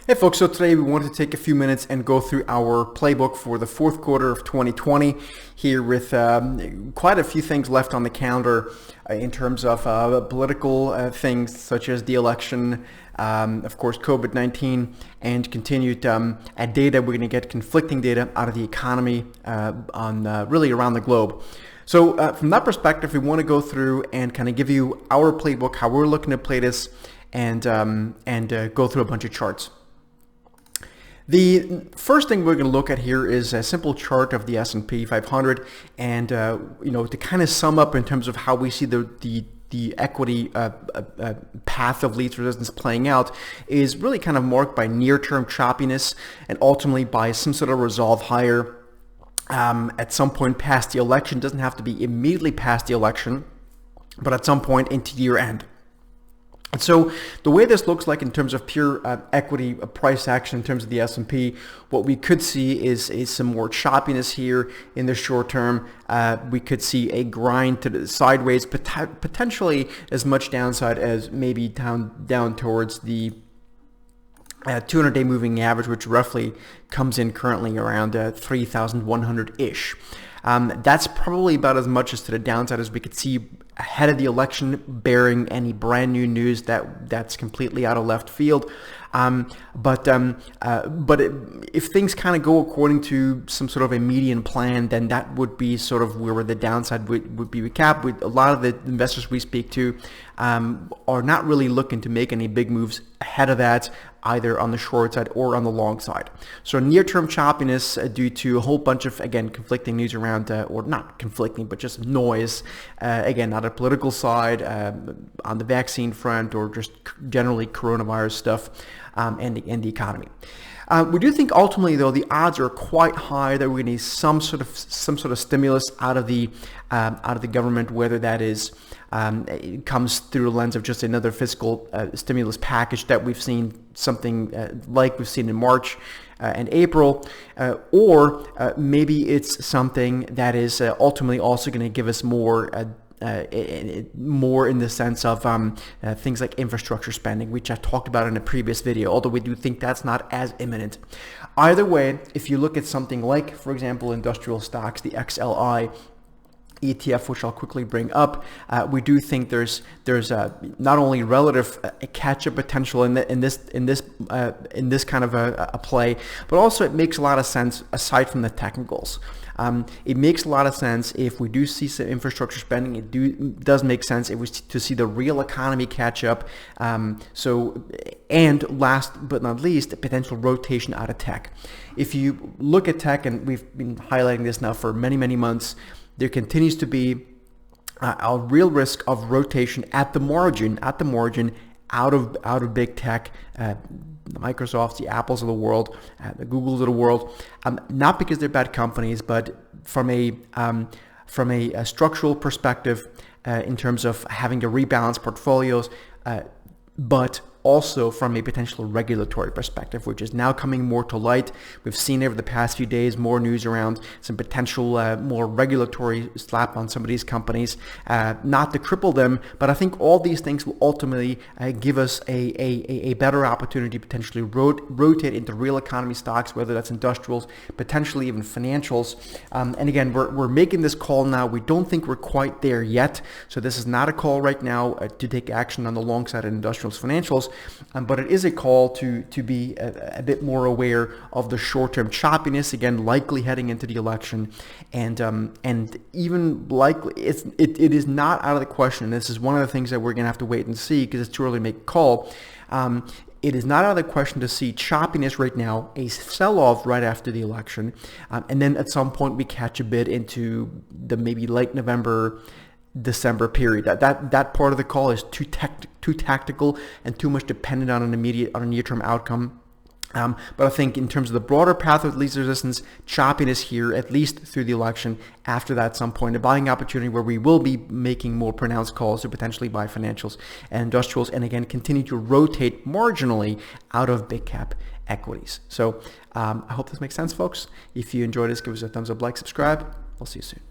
Hey folks, so today we wanted to take a few minutes and go through our playbook for the fourth quarter of 2020 here with quite a few things left on the calendar in terms of political things such as the election, of course COVID-19, and continued data. We're going to get conflicting data out of the economy on really around the globe. So from that perspective, we want to go through and kind of give you our playbook, how we're looking to play this, and go through a bunch of charts. The first thing we're going to look at here is a simple chart of the S&P 500, and to kind of sum up in terms of how we see the equity path of least resistance playing out is really kind of marked by near-term choppiness and ultimately by some sort of resolve higher at some point past the election. It doesn't have to be immediately past the election, but at some point into year end. And so the way this looks like in terms of pure equity price action in terms of the S&P, what we could see is some more choppiness here in the short term. We could see a grind to the sideways, potentially as much downside as maybe down towards the 200-day moving average, which roughly comes in currently around 3,100-ish. That's probably about as much as to the downside as we could see ahead of the election, bearing any brand new news that's completely out of left field. But if things kind of go according to some sort of a median plan, then that would be sort of where the downside would be recapped. A lot of the investors we speak to are not really looking to make any big moves ahead of that, either on the short side or on the long side. So near-term choppiness due to a whole bunch of, again, conflicting news around, or not conflicting, but just noise, again, not a political side, on the vaccine front, or just generally coronavirus stuff, and the economy. We do think ultimately, though, the odds are quite high that we're going to need some sort of stimulus out of the government, whether that is it comes through the lens of just another fiscal stimulus package that we've seen something like we've seen in March and April, or maybe it's something that is ultimately also going to give us more in the sense of things like infrastructure spending, which I talked about in a previous video, although we do think that's not as imminent. Either way, if you look at something like, for example, industrial stocks, the XLI ETF, which I'll quickly bring up, we do think there's not only relative catch-up potential in this kind of a play, but also it makes a lot of sense aside from the technicals. It makes a lot of sense if we do see some infrastructure spending. It does make sense if we to see the real economy catch up. And last but not least, a potential rotation out of tech. If you look at tech, and we've been highlighting this now for many months, there continues to be a real risk of rotation at the margin out of big tech, the Microsofts, the Apples of the world, the Googles of the world, not because they're bad companies, but from a structural perspective, in terms of having to rebalance portfolios, but also from a potential regulatory perspective, which is now coming more to light. We've seen over the past few days more news around some potential more regulatory slap on some of these companies, not to cripple them, but I think all these things will ultimately give us a better opportunity to potentially rotate into real economy stocks, whether that's industrials, potentially even financials. And again, we're making this call now. We don't think we're quite there yet, so this is not a call right now to take action on the long side of industrials, financials. But it is a call to be a bit more aware of the short-term choppiness, again, likely heading into the election, and even likely it is not out of the question. This is one of the things that we're going to have to wait and see because it's too early to make a call. It is not out of the question to see choppiness right now, a sell-off right after the election, and then at some point we catch a bit into the maybe late November, December period. That part of the call is too tactical and too much dependent on a near-term outcome. But I think in terms of the broader path of least resistance, choppiness here, at least through the election, after that at some point, a buying opportunity where we will be making more pronounced calls to potentially buy financials and industrials, and again, continue to rotate marginally out of big cap equities. So I hope this makes sense, folks. If you enjoyed this, give us a thumbs up, like, subscribe. We'll see you soon.